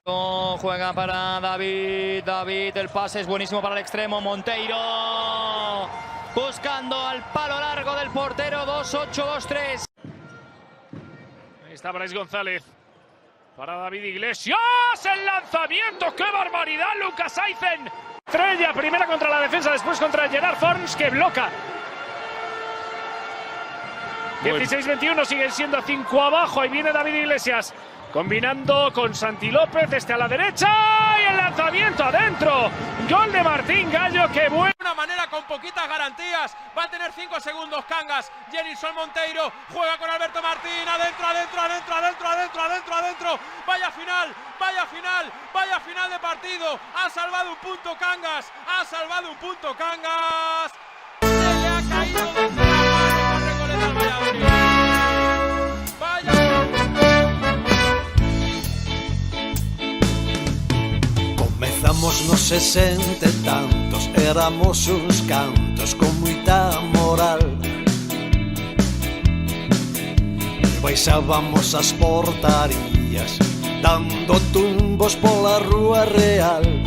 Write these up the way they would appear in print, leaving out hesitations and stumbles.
Juega para David, el pase es buenísimo para el extremo, Monteiro buscando al palo largo del portero, 2-8-2-3. Ahí está Brais González para David Iglesias, el lanzamiento, ¡qué barbaridad! Lucas Aizen, estrella, primera contra la defensa, después contra Gerard Forns, que bloca. 16-21, siguen siendo 5 abajo, ahí viene David Iglesias, combinando con Santi López, a la derecha, y el lanzamiento adentro. Gol de Martín Gallo, que bueno. De una manera con poquitas garantías, va a tener 5 segundos Cangas. Jenilson Monteiro juega con Alberto Martín, adentro. Vaya final de partido. Ha salvado un punto Cangas, Se le ha caído de la Recoleta al Valladolid. Comezamos nos 60 e tantos, éramos uns cantos con moita moral. Baixábamos as portarías, dando tumbos pola rúa real.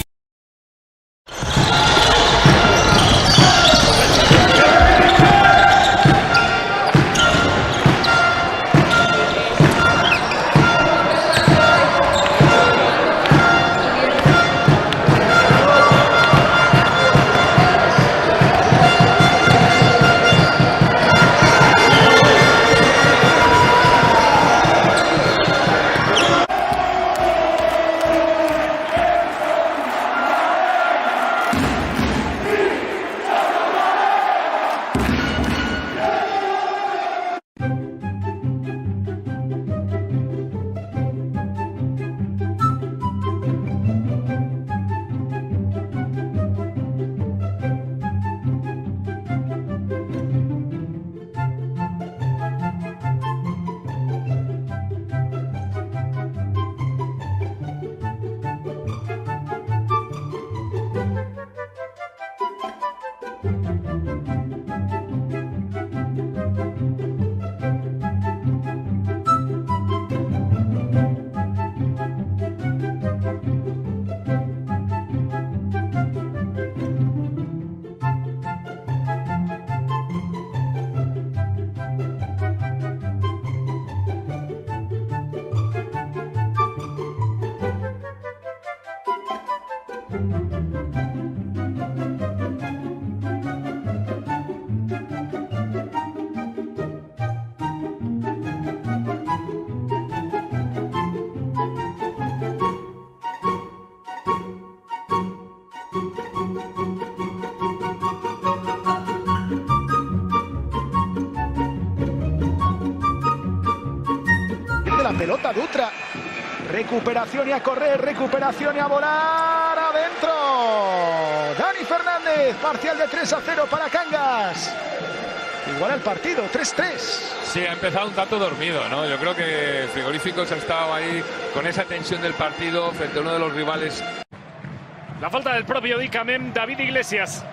La pelota Dutra, recuperación y a correr, recuperación y a volar, adentro. Dani Fernández, parcial de 3-0 para Cangas. Igual el partido, 3-3. Sí, ha empezado un tanto dormido, ¿no? Yo creo que Frigoríficos ha estado ahí con esa tensión del partido frente a uno de los rivales. La falta del propio Dicamem, David Iglesias.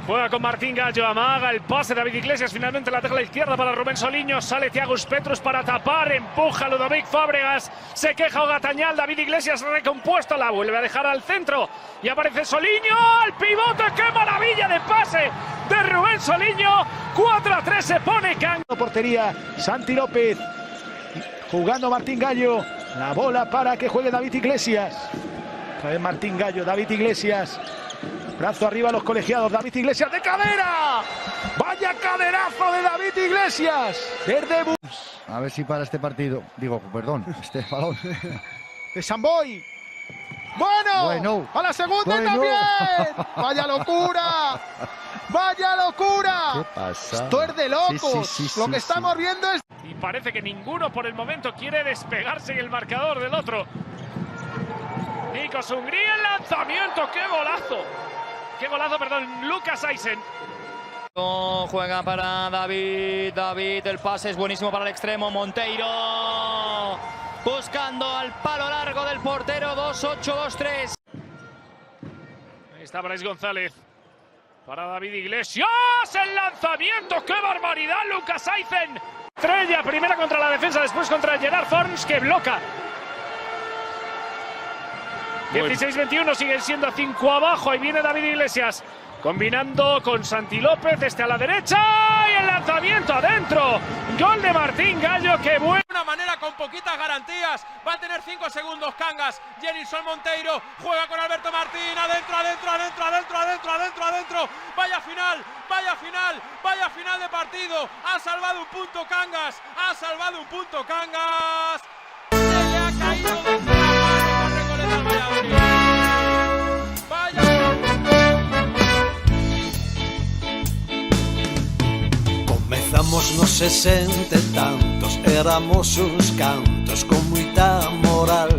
Juega con Martín Gallo, amaga el pase David Iglesias, finalmente la tecla izquierda para Rubén Soliño, sale Thiagus Petrus para tapar, empuja Ludovic Fábregas, se queja Ogatañal, David Iglesias recompuesto, la vuelve a dejar al centro y aparece Soliño, al pivote, qué maravilla de pase de Rubén Soliño, 4-3 se pone Cangas. Portería, Santi López, jugando Martín Gallo, la bola para que juegue David Iglesias. Otra vez Martín Gallo, David Iglesias. Brazo arriba a los colegiados, David Iglesias de cadera. Vaya caderazo de David Iglesias. Verde Bus. A ver si para este partido, este balón. De Samboy. Bueno, a la segunda también. Vaya locura. ¿Qué pasa? Esto es de locos. Lo que estamos viendo es... Y parece que ninguno por el momento quiere despegarse en el marcador del otro. Nikos Hungría, el lanzamiento, ¡qué golazo! Lucas Aizen. Juega para David, el pase es buenísimo para el extremo, Monteiro buscando al palo largo del portero, 2-8-2-3. Ahí está Brais González para David Iglesias, el lanzamiento, ¡qué barbaridad! Lucas Aizen, estrella, primera contra la defensa, después contra Gerard Forns, que bloca. 16-21, siguen siendo 5 abajo. Ahí viene David Iglesias. Combinando con Santi López, a la derecha y el lanzamiento adentro. Gol de Martín Gallo, que bueno. De una manera con poquitas garantías. Va a tener 5 segundos Cangas. Jenilson Monteiro juega con Alberto Martín. Adentro. Vaya final de partido. Ha salvado un punto Cangas. Se le ha caído de la mano Recoleta al Valladolid. Comezamos nos 60 e tantos, éramos uns cantos con moita moral.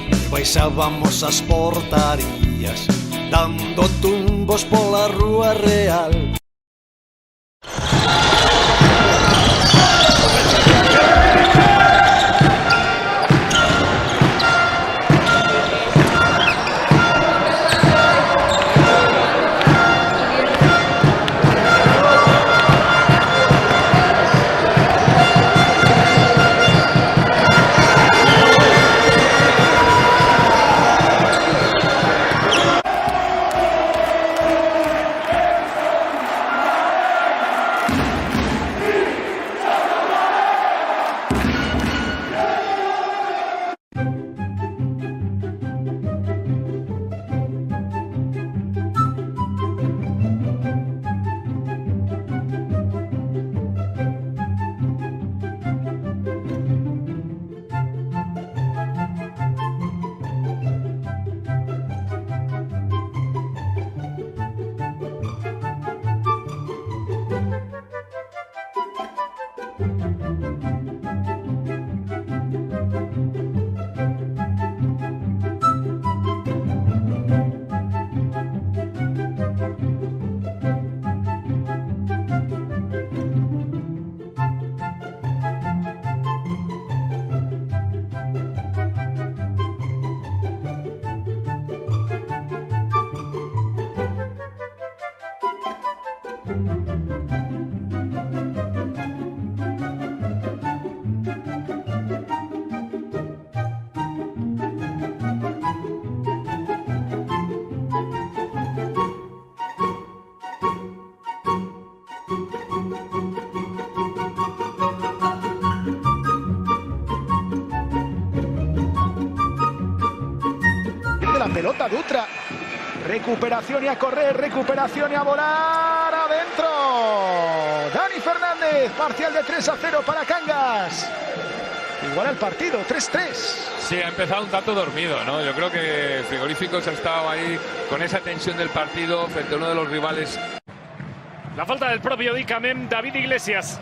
E baixábamos as portarías, dando tumbos pola rúa real. La pelota Dutra, recuperación y a correr, recuperación y a volar, adentro. Dani Fernández, parcial de 3-0 para Cangas. Igual el partido, 3-3. Sí, ha empezado un tanto dormido, ¿no? Yo creo que Frigoríficos ha estado ahí con esa tensión del partido frente a uno de los rivales. La falta del propio Dicamem, David Iglesias.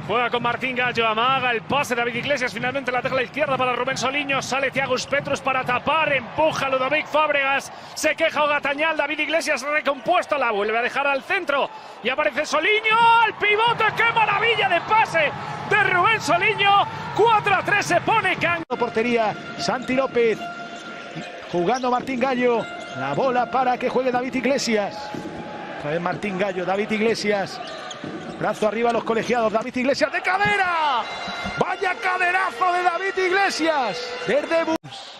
Juega con Martín Gallo, amaga el pase David Iglesias, finalmente la tecla izquierda para Rubén Soliño, sale Thiago Petrus para tapar, empuja Ludovic Fábregas, se queja Ogatañal, David Iglesias recompuesto, la vuelve a dejar al centro y aparece Soliño, al pivote, qué maravilla de pase de Rubén Soliño, 4-3 se pone Cangas. Portería, Santi López, jugando Martín Gallo, la bola para que juegue David Iglesias. Otra vez Martín Gallo, David Iglesias. Brazo arriba los colegiados, David Iglesias de cadera. Vaya caderazo de David Iglesias. Desde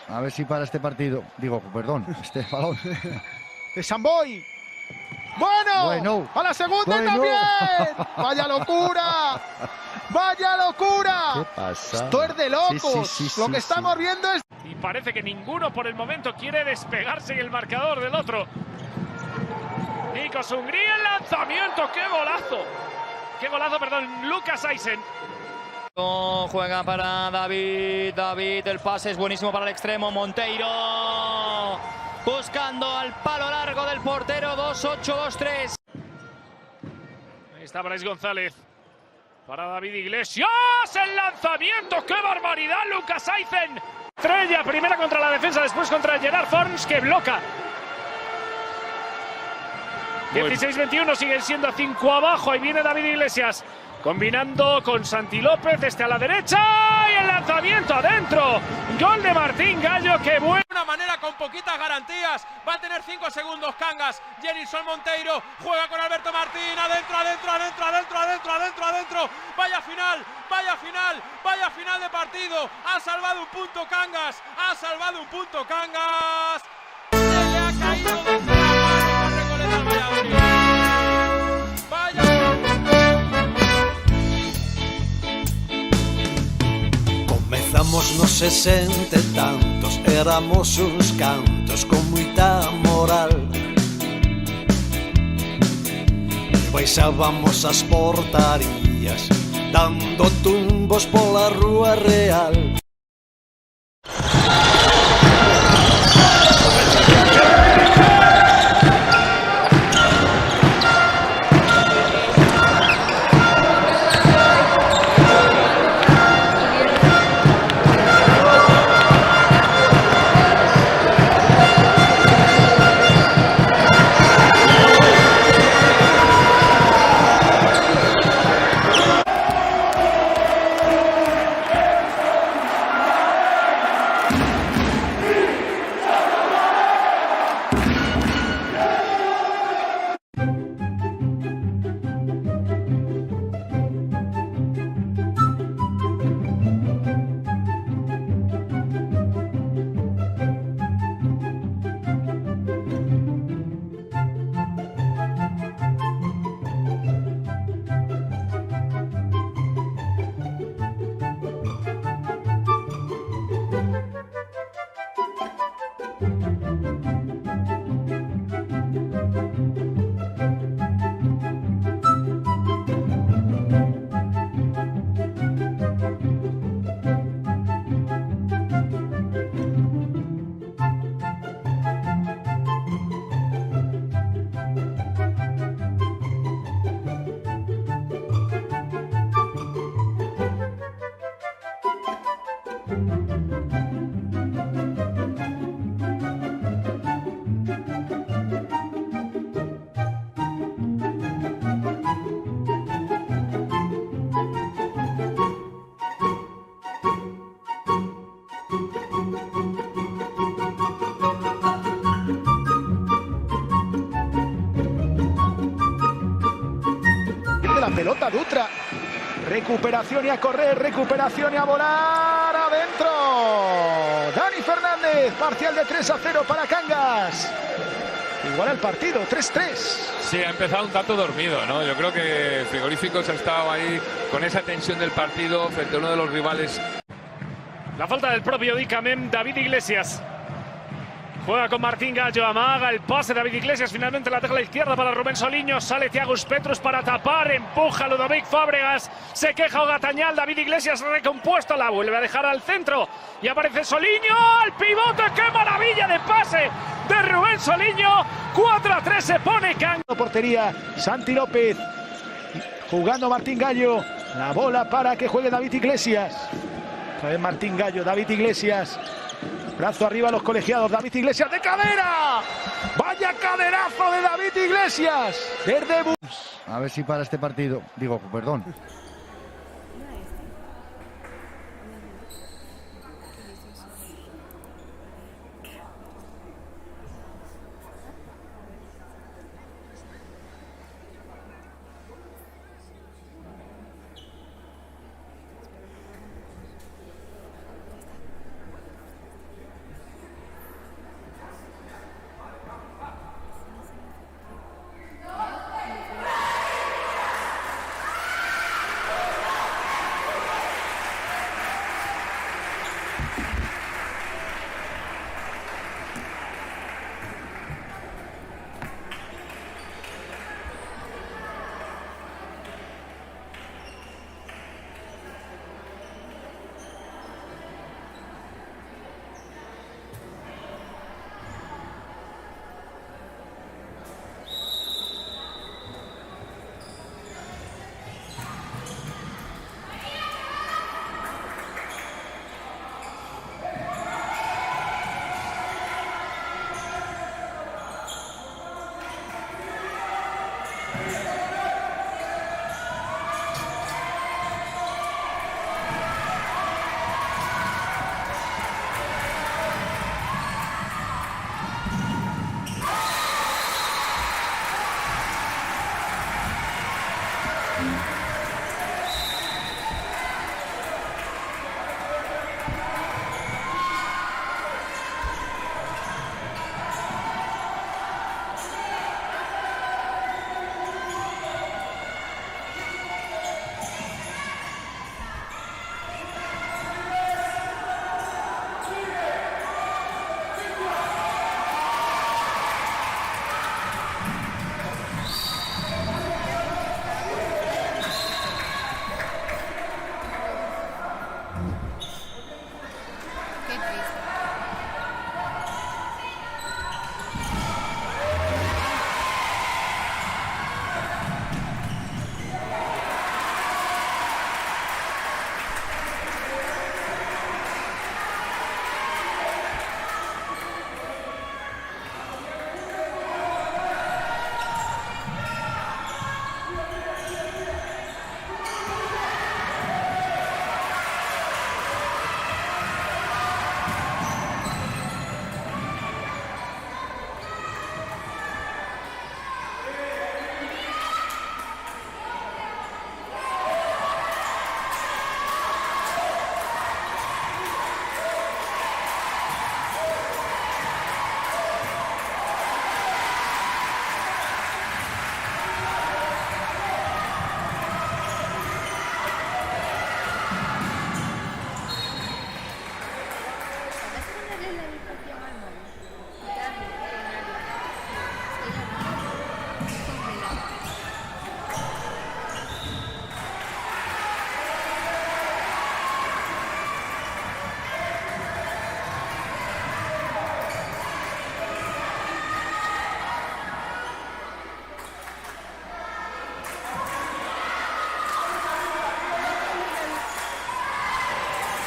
A ver si para este partido. Digo, perdón, este balón. de Samboy. Bueno, a la segunda también. Vaya locura. ¿Qué pasa? Esto es de locos. Lo que estamos viendo es... Y parece que ninguno por el momento quiere despegarse en el marcador del otro. Nikos Hungría, el lanzamiento, qué golazo. Lucas Eisen. Juega para David, el pase es buenísimo para el extremo, Monteiro buscando al palo largo del portero, 2-8-2-3. Ahí está Brais González para David Iglesias, el lanzamiento, qué barbaridad, Lucas Eisen. Estrella, primera contra la defensa, después contra Gerard Forns, que bloca. 16-21, siguen siendo 5 abajo. Ahí viene David Iglesias. Combinando con Santi López, a la derecha y el lanzamiento adentro. Gol de Martín Gallo, que bueno. manera con poquitas garantías. Va a tener 5 segundos Cangas. Jenilson Monteiro juega con Alberto Martín. Adentro. Vaya final, vaya final, vaya final de partido. Ha salvado un punto Cangas. Ha salvado un punto Cangas. Se le ha caído de la mano Recoleta al Valladolid. Vaya. Comezamos nos 60 e tantos, éramos uns cantos con moita moral. E baixábamos as portarías, dando tumbos pola rúa real. La pelota Dutra, recuperación y a correr, recuperación y a volar, adentro. Dani Fernández, parcial de 3-0 para Cangas. Igual el partido, 3-3. Sí, ha empezado un tanto dormido, ¿no? Yo creo que Frigoríficos ha estado ahí con esa tensión del partido frente a uno de los rivales. La falta del propio Dicamem, David Iglesias. Juega con Martín Gallo, amaga el pase David Iglesias, finalmente la deja a la izquierda para Rubén Soliño, sale Thiago Petrus para tapar, empuja a Ludovic Fábregas, se queja Ogatañal, David Iglesias recompuesto, la vuelve a dejar al centro y aparece Soliño, al pivote, qué maravilla de pase de Rubén Soliño, 4-3 se pone Cangas. Portería, Santi López, jugando Martín Gallo, la bola para que juegue David Iglesias. Otra vez Martín Gallo, David Iglesias. Brazo arriba los colegiados, David Iglesias de cadera. Vaya caderazo de David Iglesias. Desde A ver si para este partido. Digo, perdón.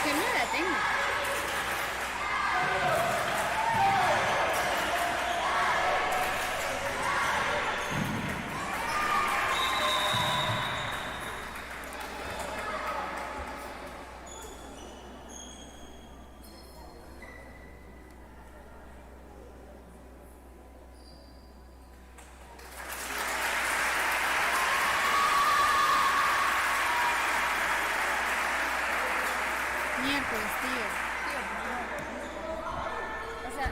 Que no la tengo. Miércoles, tío. O sea,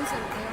un sorteo.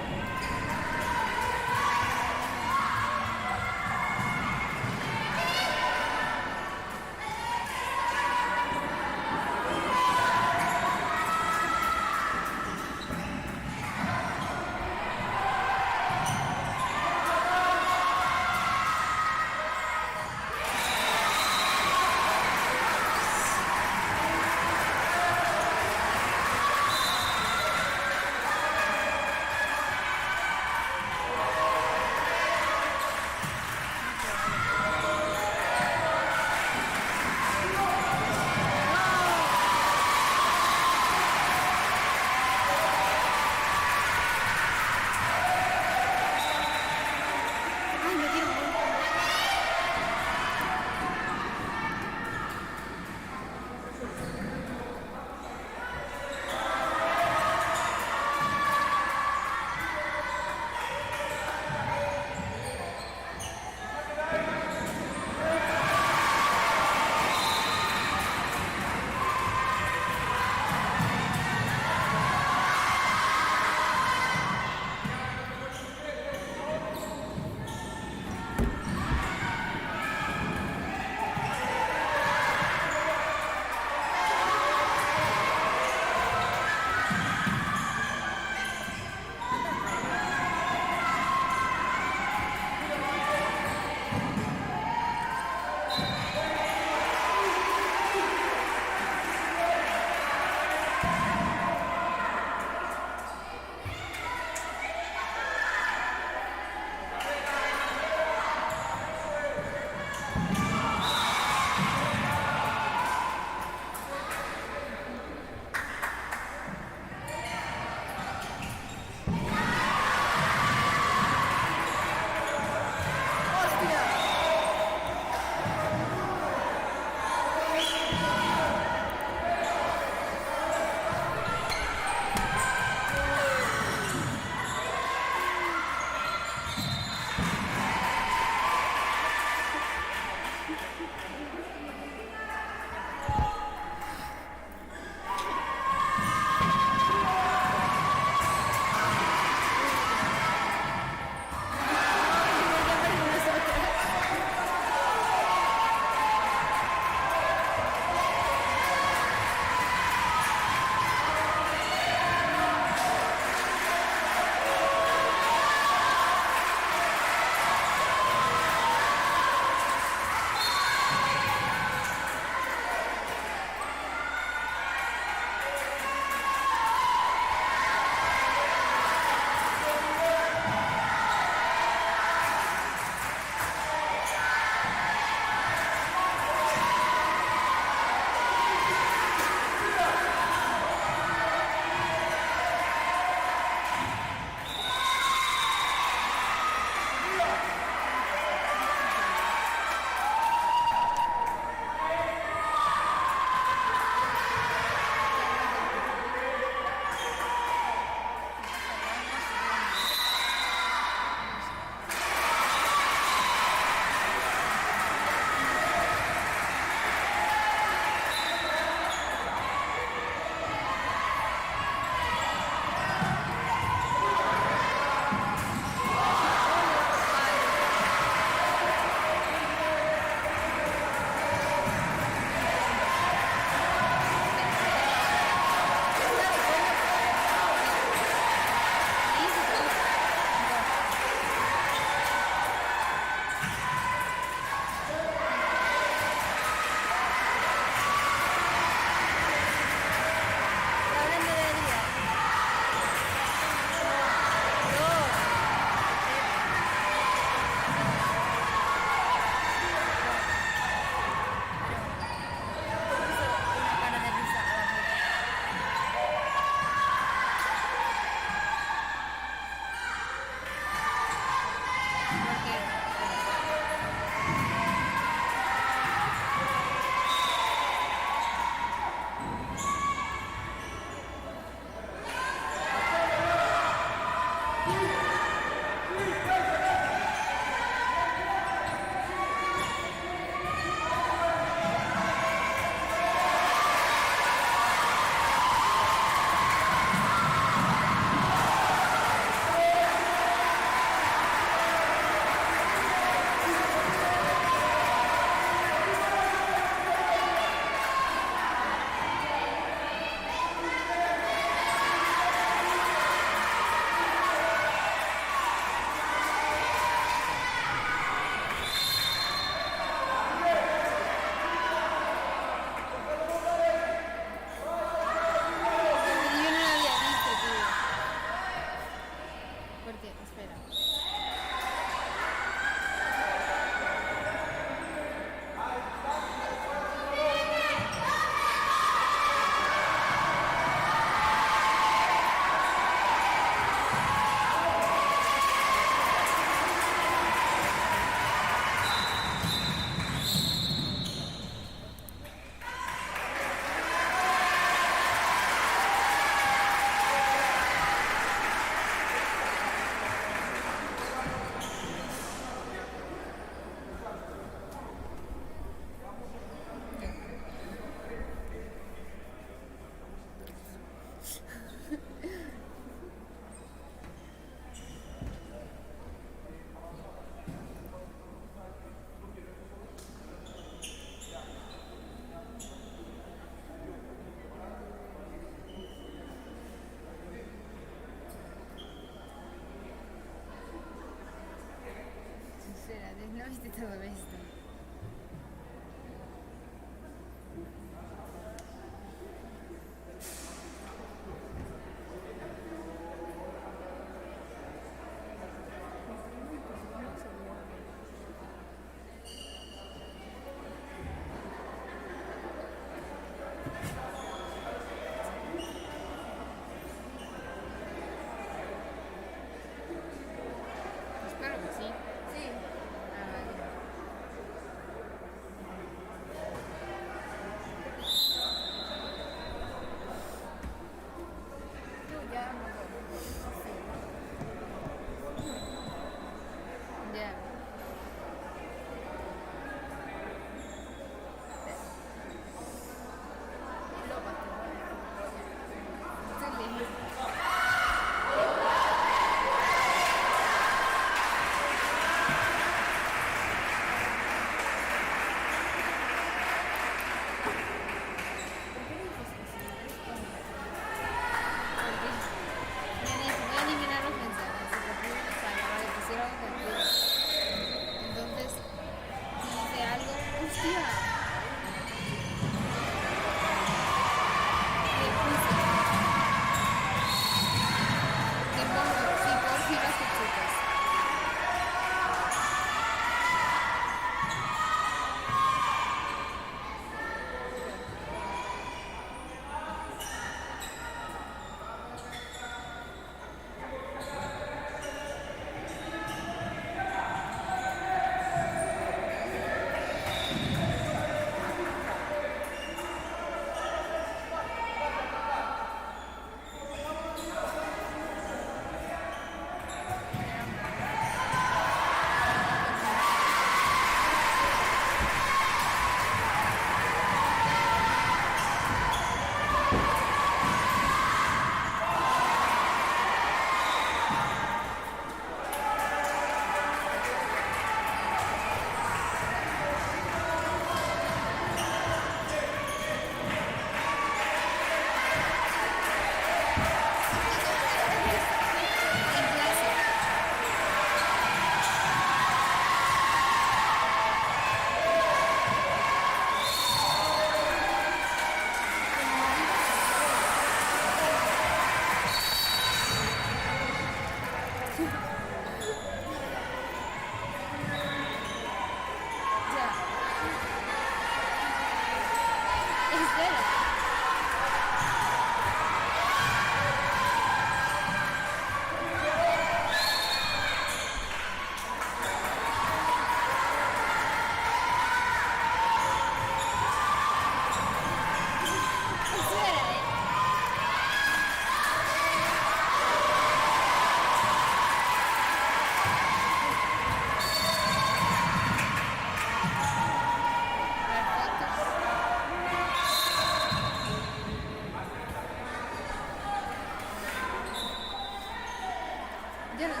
Yo no sé.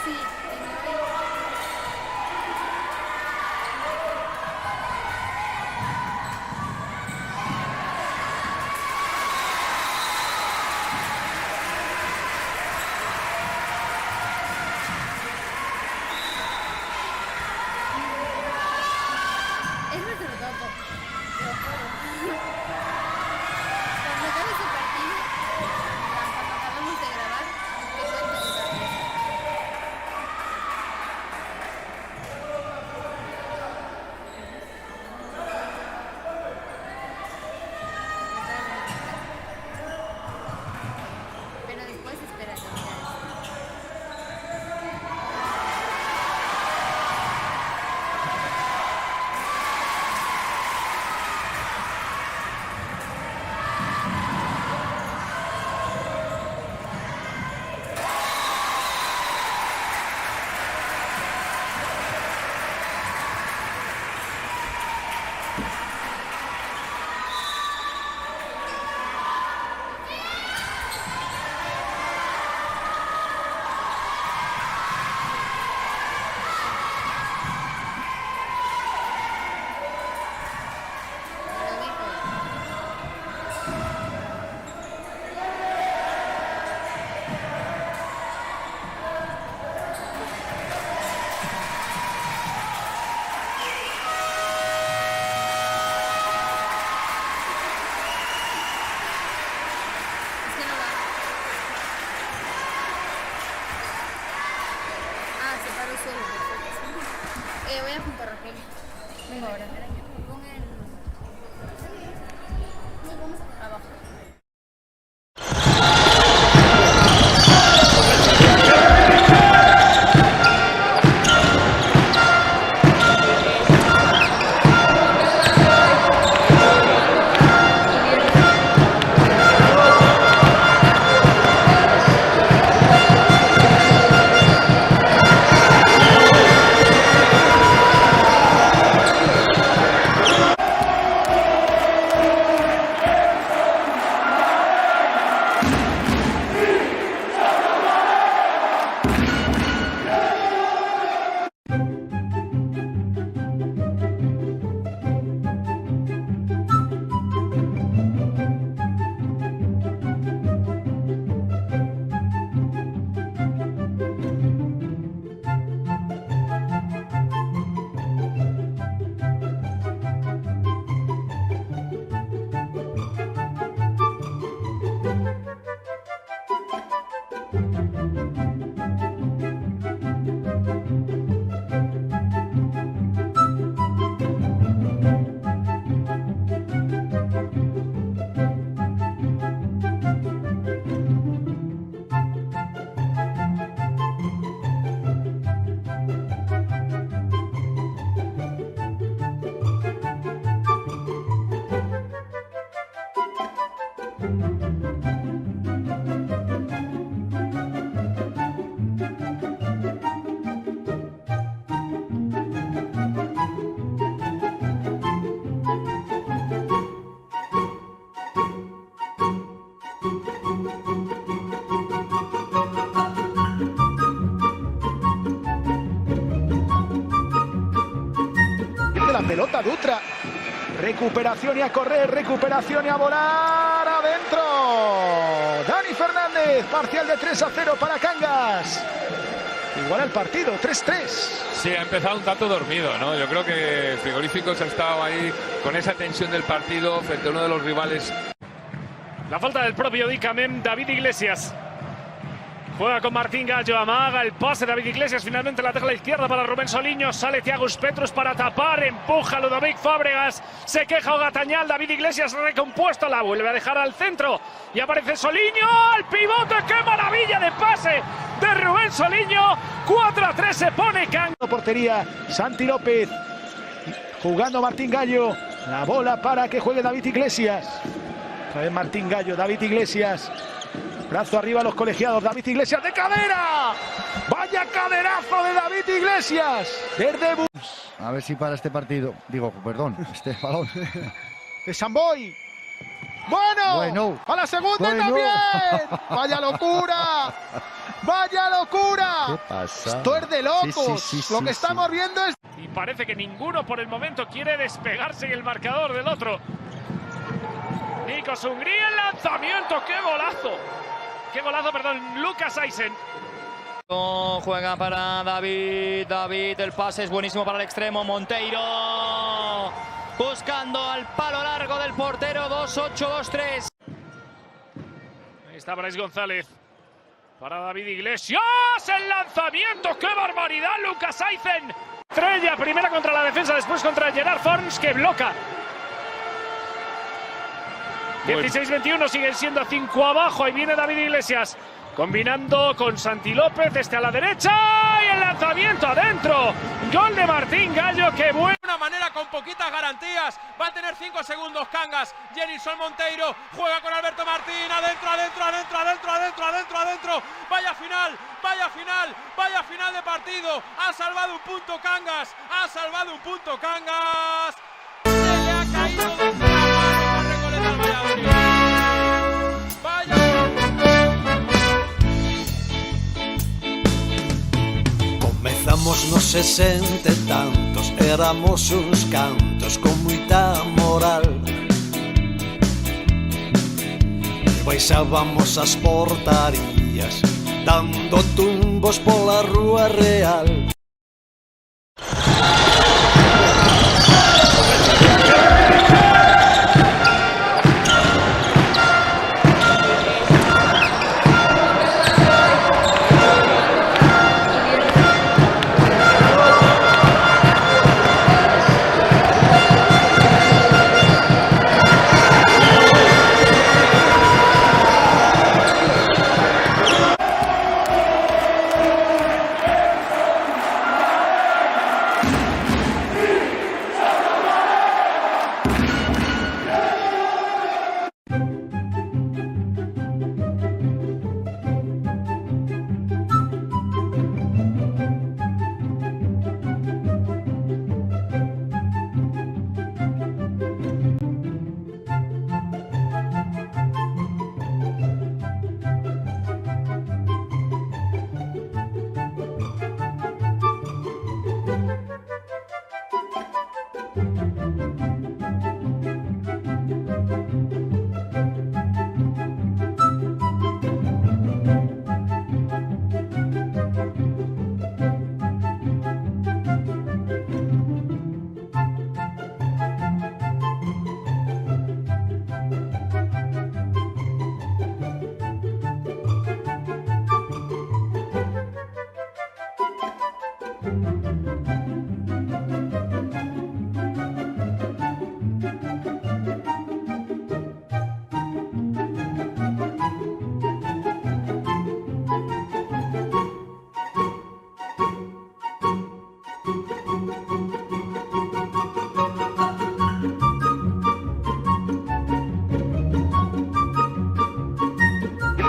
Sí, es nuestro topo. Lo juro. Cuando acabe ese partido, cuando acabemos de grabar, que suelte otra vez. Pero después espérate, mira esto. Lo dijo. Es que no va. Ah, se paró solo. Perfecto. Voy a juntar a Raquel. Venga ahora. Pon el... Nos vamos abajo. pelota Dutra. Recuperación y a correr, recuperación y a volar. Adentro. Dani Fernández, parcial de 3-0 para Cangas. Igual el partido, 3-3. Sí, ha empezado un tanto dormido, ¿no? Yo creo que Frigoríficos ha estado ahí con esa tensión del partido frente a uno de los rivales. La falta del propio Dicamem, David Iglesias. Juega con Martín Gallo, amaga el pase David Iglesias, finalmente la deja a la izquierda para Rubén Soliño, sale Thiago Petrus para tapar, empuja a Ludovic Fábregas, se queja Ogatañal, David Iglesias recompuesto, la vuelve a dejar al centro y aparece Soliño, al pivote, qué maravilla de pase de Rubén Soliño, 4-3 se pone Cangas. Portería, Santi López, jugando Martín Gallo, la bola para que juegue David Iglesias. Otra vez Martín Gallo, David Iglesias. Brazo arriba los colegiados, David Iglesias de cadera. Vaya caderazo de David Iglesias. Desde A ver si para este partido. Digo, perdón, este balón. de Samboy. Bueno, a la segunda también. Vaya locura. Vaya locura. ¿Qué pasa? Esto es de locos. Sí, Lo que estamos viendo es... Y parece que ninguno por el momento quiere despegarse en el marcador del otro. Nikos Hungría, el lanzamiento, qué golazo. Qué golazo, perdón, Lucas Eisen. Juega para David, el pase es buenísimo para el extremo, Monteiro. Buscando al palo largo del portero, 2-8-2-3. Ahí está Brais González. Para David Iglesias, el lanzamiento, qué barbaridad, Lucas Eisen. Estrella, primera contra la defensa, después contra Gerard Forns, que bloca. 16-21, siguen siendo 5 abajo. Ahí viene David Iglesias, combinando con Santi López, este a la derecha, y el lanzamiento adentro. Gol de Martín Gallo, que bueno. De una manera con poquitas garantías, va a tener 5 segundos Cangas. Jenilson Monteiro juega con Alberto Martín, adentro. Vaya final, vaya final de partido. Ha salvado un punto Cangas, Se le ha caído de la mano a Recoleta al Valladolid. Comezamos nos 60 e tantos, éramos uns cantos con moita moral. E baixábamos as portarías, dando tumbos pola rúa real.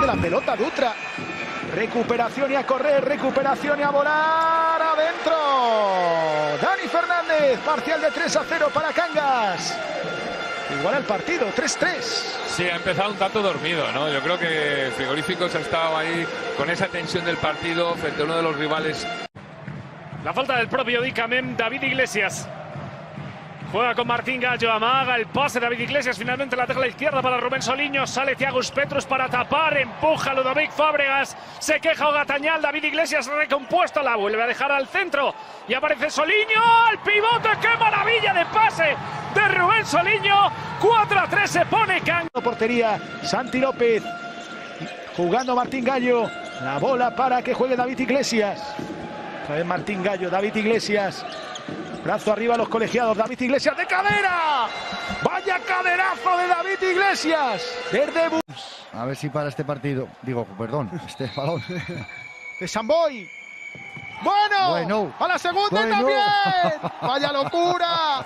La pelota Dutra. Recuperación y a correr, recuperación y a volar. Adentro. Dani Fernández, parcial de 3-0 para Cangas. Igual el partido, 3-3. Sí, ha empezado un tanto dormido, ¿no? Yo creo que Frigoríficos ha estado ahí con esa tensión del partido frente a uno de los rivales. La falta del propio Dicamem, David Iglesias. Juega con Martín Gallo, amaga el pase David Iglesias, finalmente la tecla izquierda para Rubén Soliño, sale Thiago Petrus para tapar, empuja Ludovic Fábregas, se queja Ogatañal, David Iglesias recompuesto, la vuelve a dejar al centro y aparece Soliño, al pivote, qué maravilla de pase de Rubén Soliño, 4-3 se pone Cangas. Portería, Santi López, jugando Martín Gallo, la bola para que juegue David Iglesias. Otra vez Martín Gallo, David Iglesias. Brazo arriba a los colegiados, David Iglesias de cadera. Vaya caderazo de David Iglesias. Desde A ver si para este partido, digo, perdón, este balón. de Samboy. Bueno, a la segunda también. Vaya locura.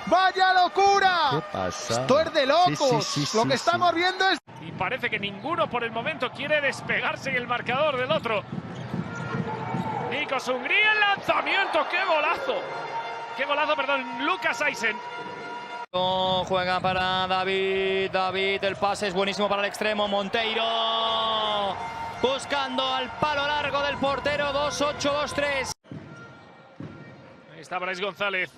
Vaya locura. ¿Qué pasa? Esto es de locos. Sí, Lo que estamos viendo es... Y parece que ninguno por el momento quiere despegarse en el marcador del otro. Nikos Hungría, el lanzamiento, qué golazo. Qué golazo, perdón, Lucas Eisen. Juega para David, el pase es buenísimo para el extremo, Monteiro. Buscando al palo largo del portero, 2-8-2-3. Ahí está Brais González.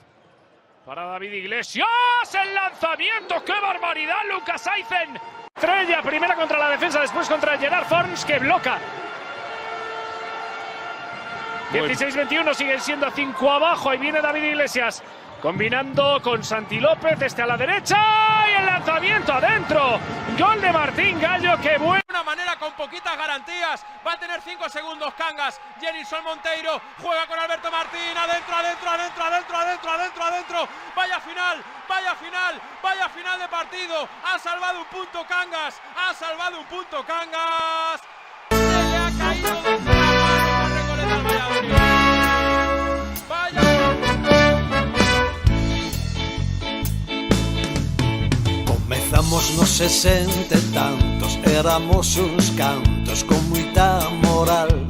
Para David Iglesias, el lanzamiento, qué barbaridad, Lucas Eisen. Estrella, primera contra la defensa, después contra Gerard Forns, que bloca. 16-21, siguen siendo 5 abajo, ahí viene David Iglesias. Combinando con Santi López, este a la derecha y el lanzamiento adentro. Gol de Martín Gallo, que bueno. De una manera con poquitas garantías. Va a tener 5 segundos Cangas. Jenilson Monteiro juega con Alberto Martín. Adentro. Vaya final, vaya final de partido. Ha salvado un punto Cangas. Se le ha caído de la mano Recoleta al Valladolid. Vaya. Comezamos nos 60 e tantos, éramos uns cantos con moita moral.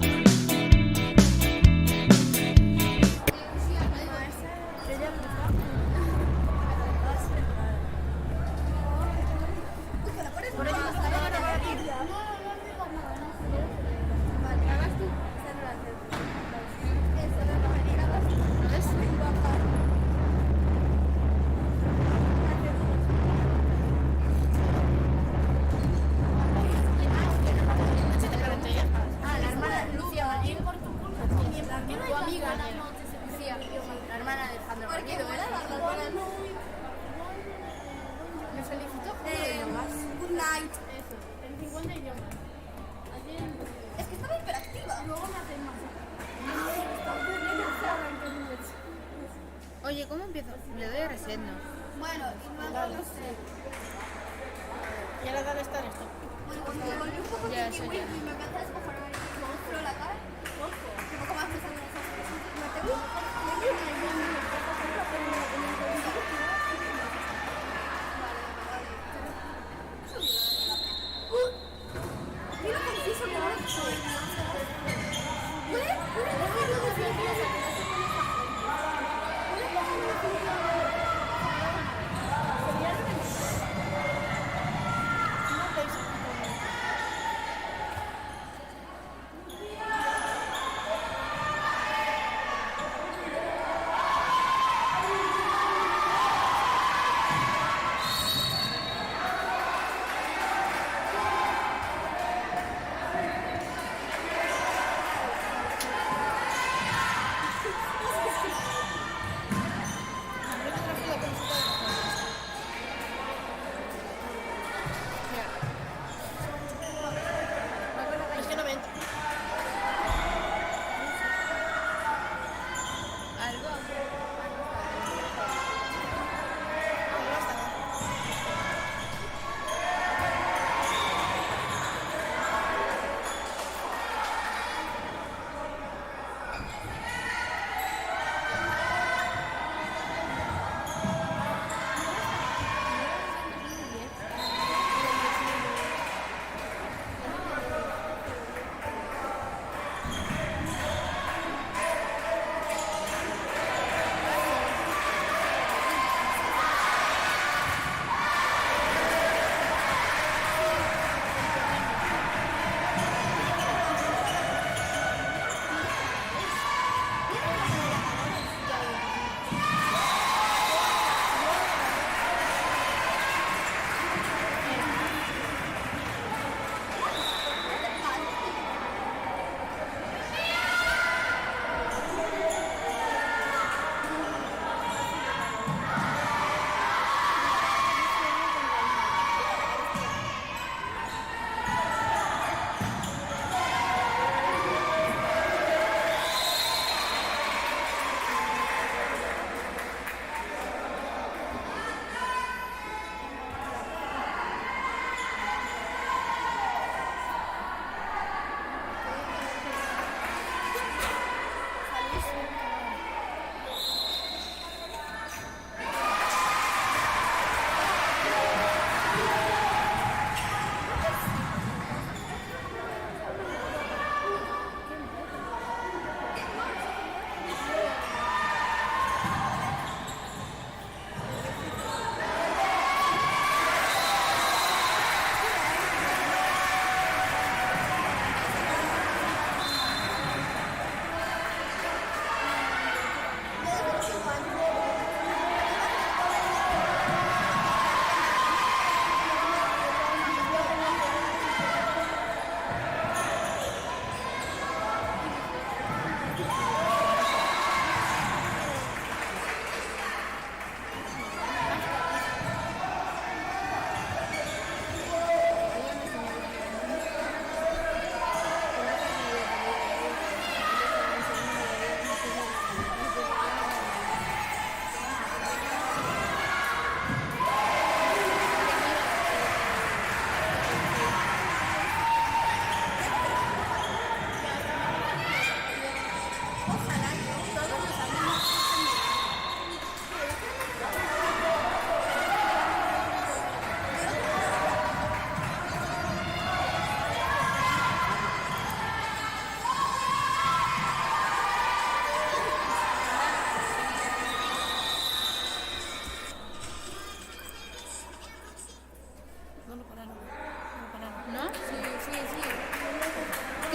La hermana de Alejandro Garrido, ¿verdad? Me felicitó con idiomas. Good night. Eso, en 50 idiomas. Es que estaba hiperactiva. Luego me hacen más. Oye, ¿cómo empiezo? Le doy a reset, ¿no? Bueno, y luego no sé. Y ahora dale estar esto. Bueno, cuando me volví un poco Ya, y eso me ya. empezó a descojonar y me mostró la cara. Un poco más pesado. Me tengo. Mira confuso que ahora estoy.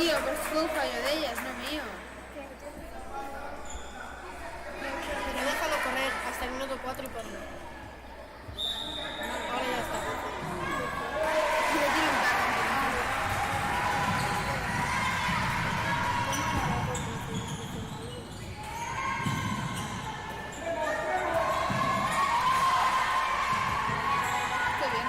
tío, porque fue un fallo de ellas, no mío. Pero déjalo correr hasta el minuto 4 y ponlo. Ahora ya está. Y le tiro un carro. Qué bien.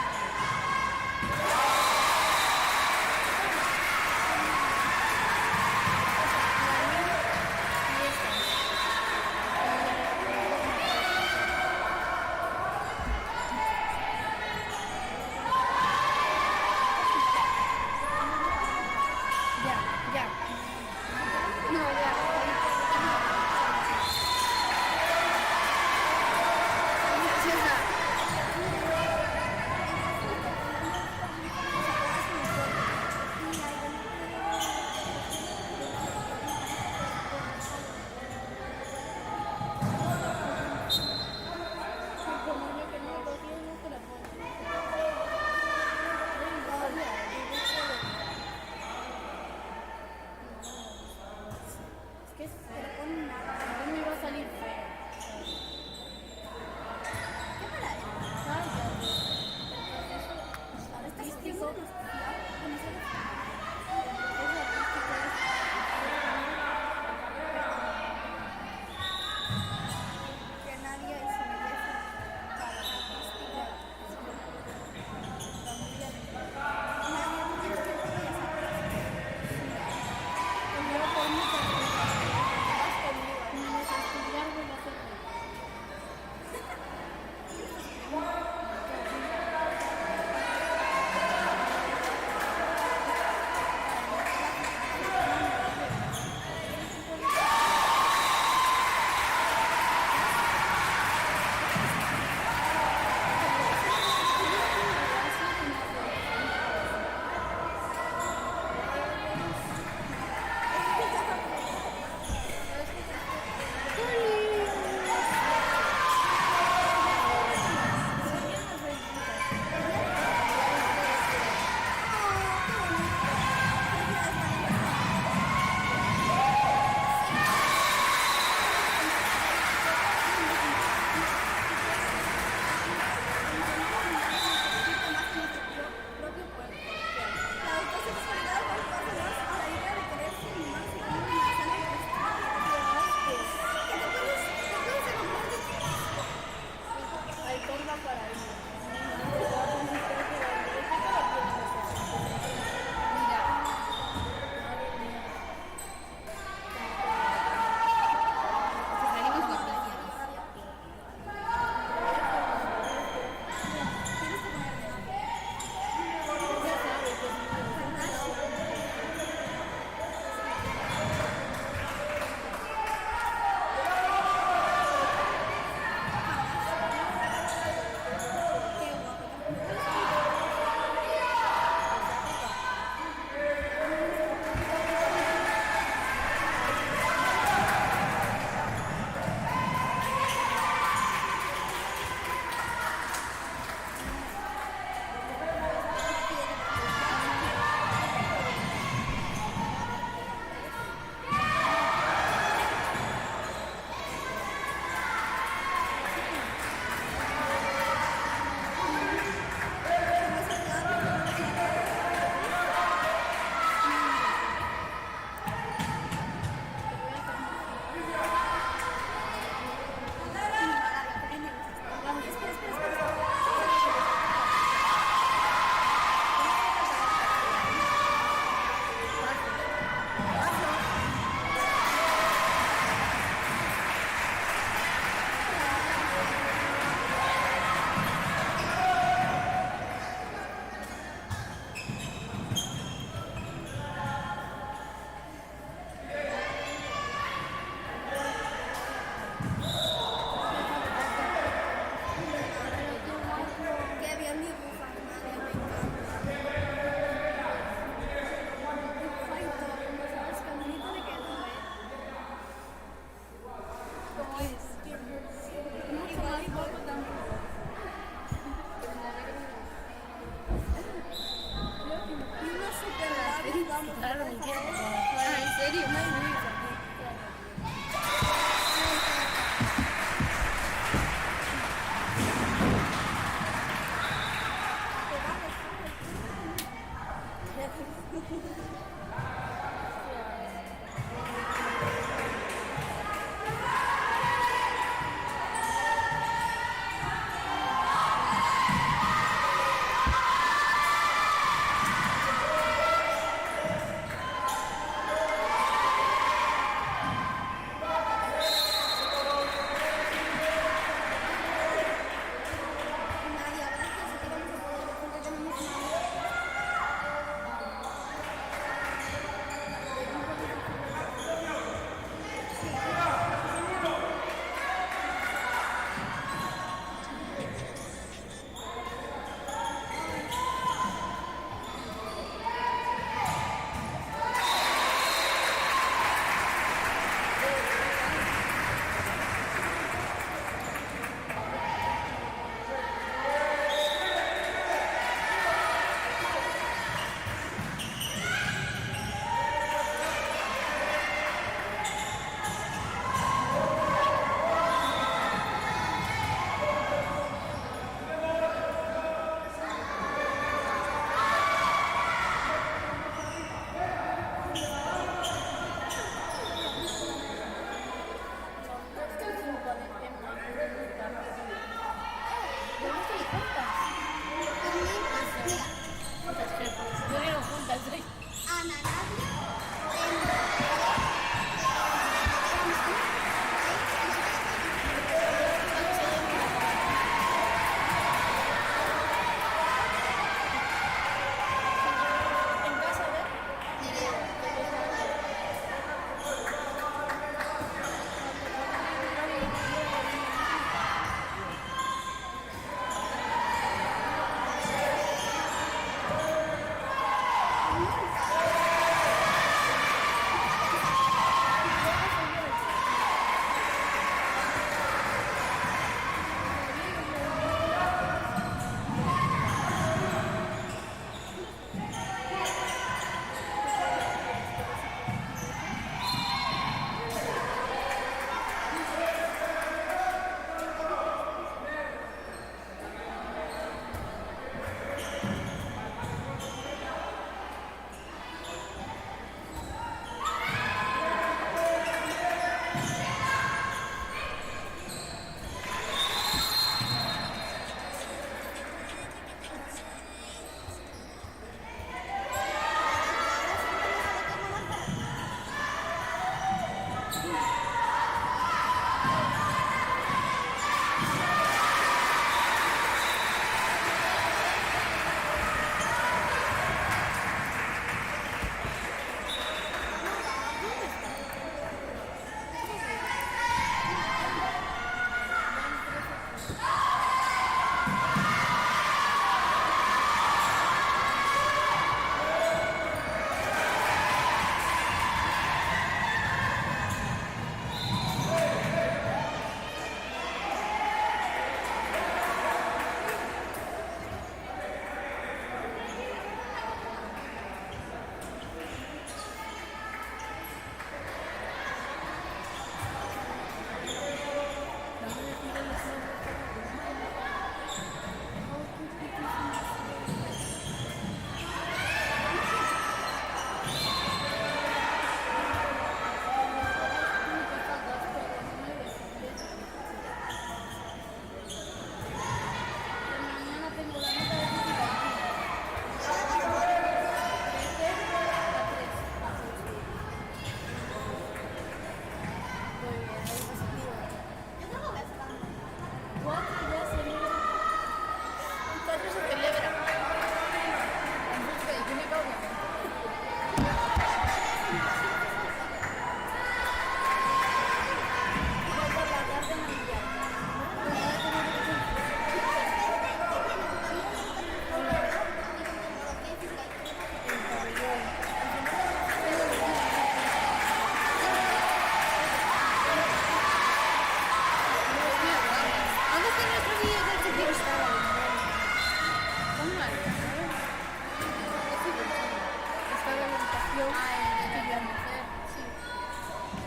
Sí.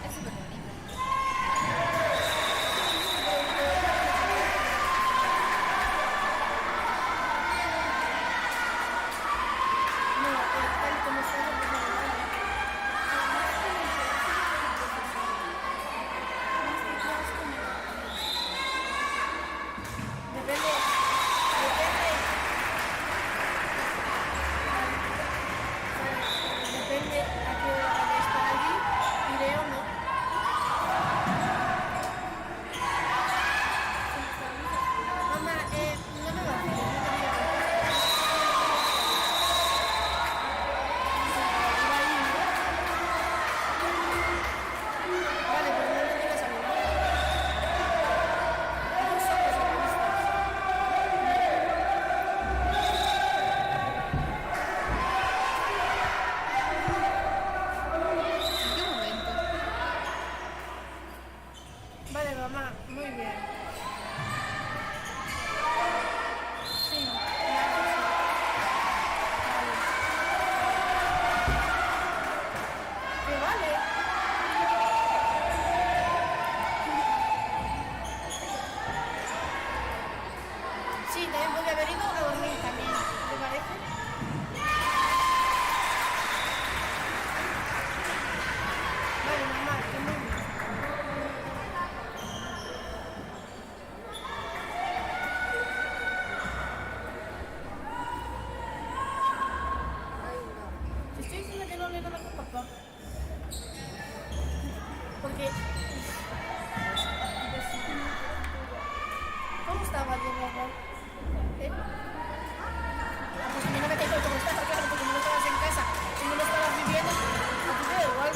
Es súper bonito. No, tal como está la depende a qué hora vaya a estar allí, iré o no. Mamá, no me va a hacer, Vale, pero no le digas a mi mamá. No somos egoístas. ¿En qué momento? Vale, mamá, muy bien. Sí, claro, sí. Vale. ¿Qué vale? Sí, también podría haber ido a dormir también, ¿te parece? Vale, mamá, que muy bien. Te estoy diciendo que no le nada con papá. Porque... ¿Cómo estaba Diego? ¿Eh? Ah, pues a mí no me quedo como estás, claro, porque no estabas en casa y no lo estabas viviendo, a ti te da igual.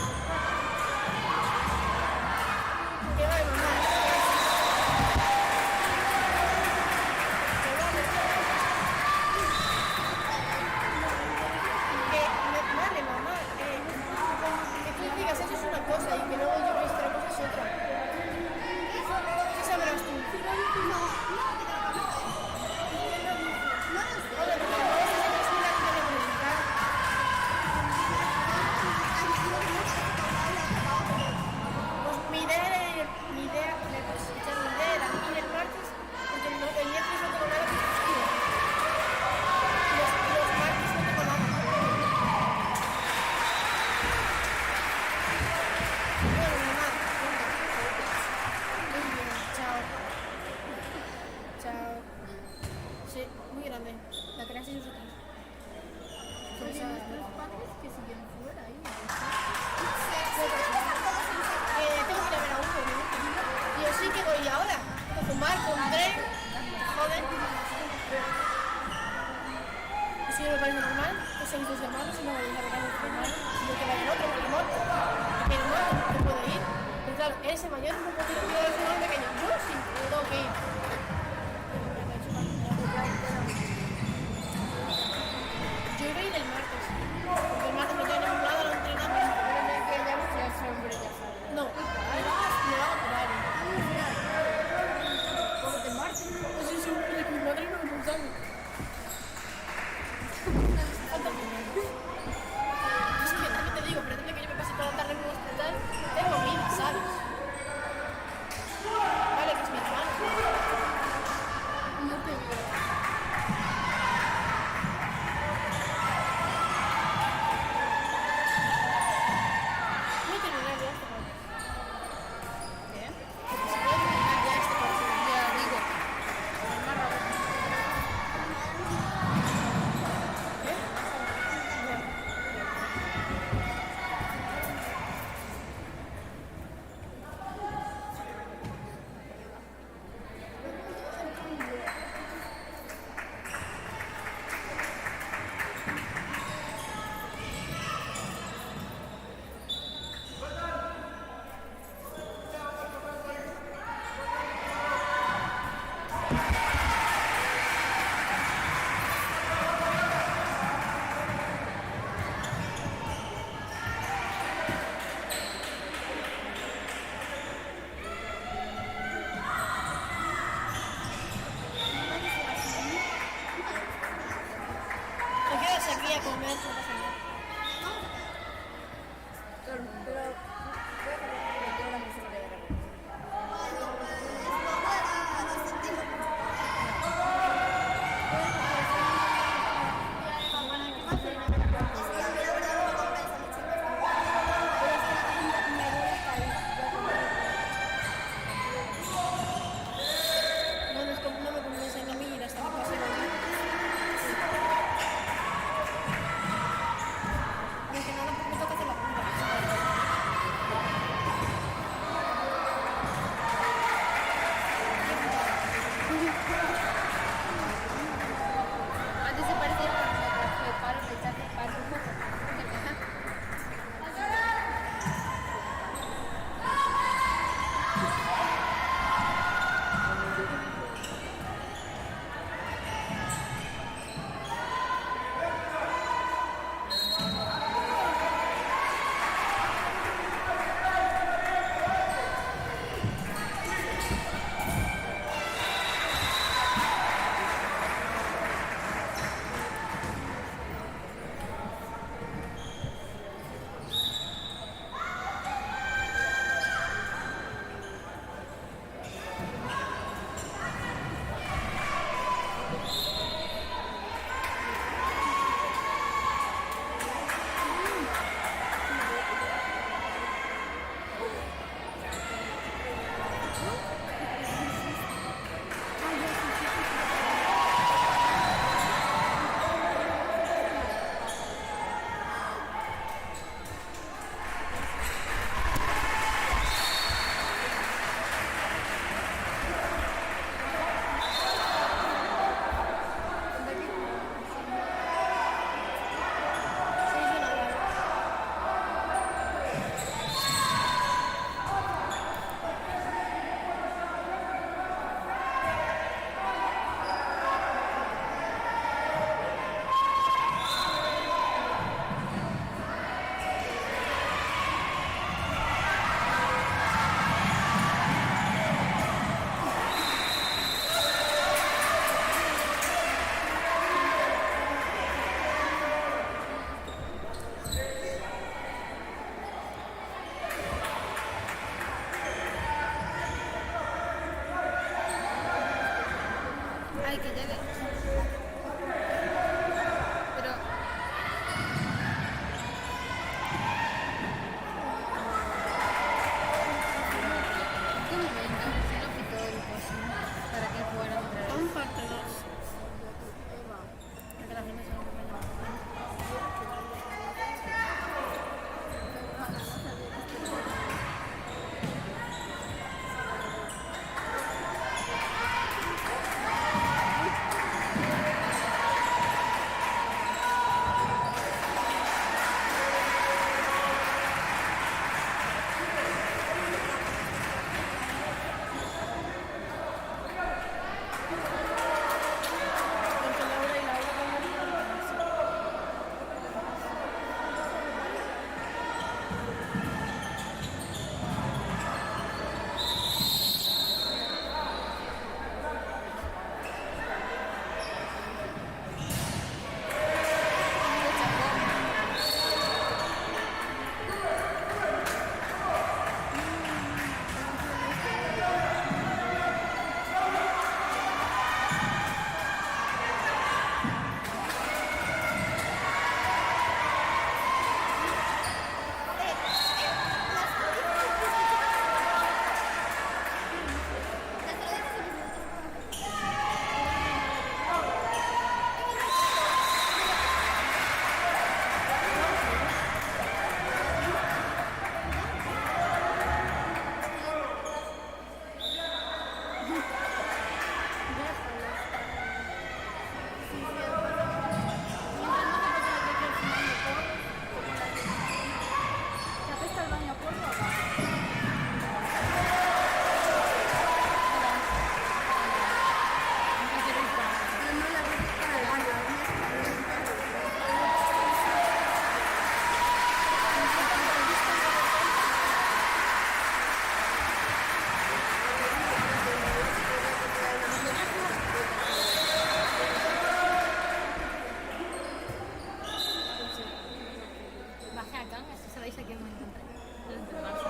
Que vale, mamá. Que vale. Vale, mamá. Que tú digas eso es una cosa y que luego yo veis otra cosa es otra. ¿Qué sabrás tú? Hola, pero no vas a saber si la que te preguntar. Pues mi idea era ir el martes, porque el miércoles no tengo nada que escribir. Los martes no tengo nada. Bueno, mamá, muy bien, chao. Chao. Sí, muy grande. La clase es otra. Que siguen fuera ahí. Tengo que ir a ver a uno, ¿no? Yo sí que voy ahora. A fumar con tren. Joder. Eso ya me parece normal. Que sean 2 semanas y no vayáis a ver a otro hermano. Sino que vaya el otro, porque no. Pero no puedo ir. Pero claro, ese mayor no puede ir. Yo soy más pequeño. Yo sí tengo que ir. Yo iba a ir el martes. Porque el martes me tengo ningún lado, no entrenamos. No, me va a operar. ¿Por el martes? Pues es un de mi madre no me sabe. Es que también te digo, pretende que yo me pase toda la tarde en un hospital. Tengo vida, ¿sabes? Vale, que es mi hermano. que lleve. Pero... ¿qué momento? Si no pitó el coso para que fuera otra vez. Un parte 2. Para que la gente se lo vea. Entre Laura y Laura ¿Te apesta el baño a polvo? No, la ropa para el baño. Bajé a Cangas, si sabéis a quién me encontré. Desde marzo.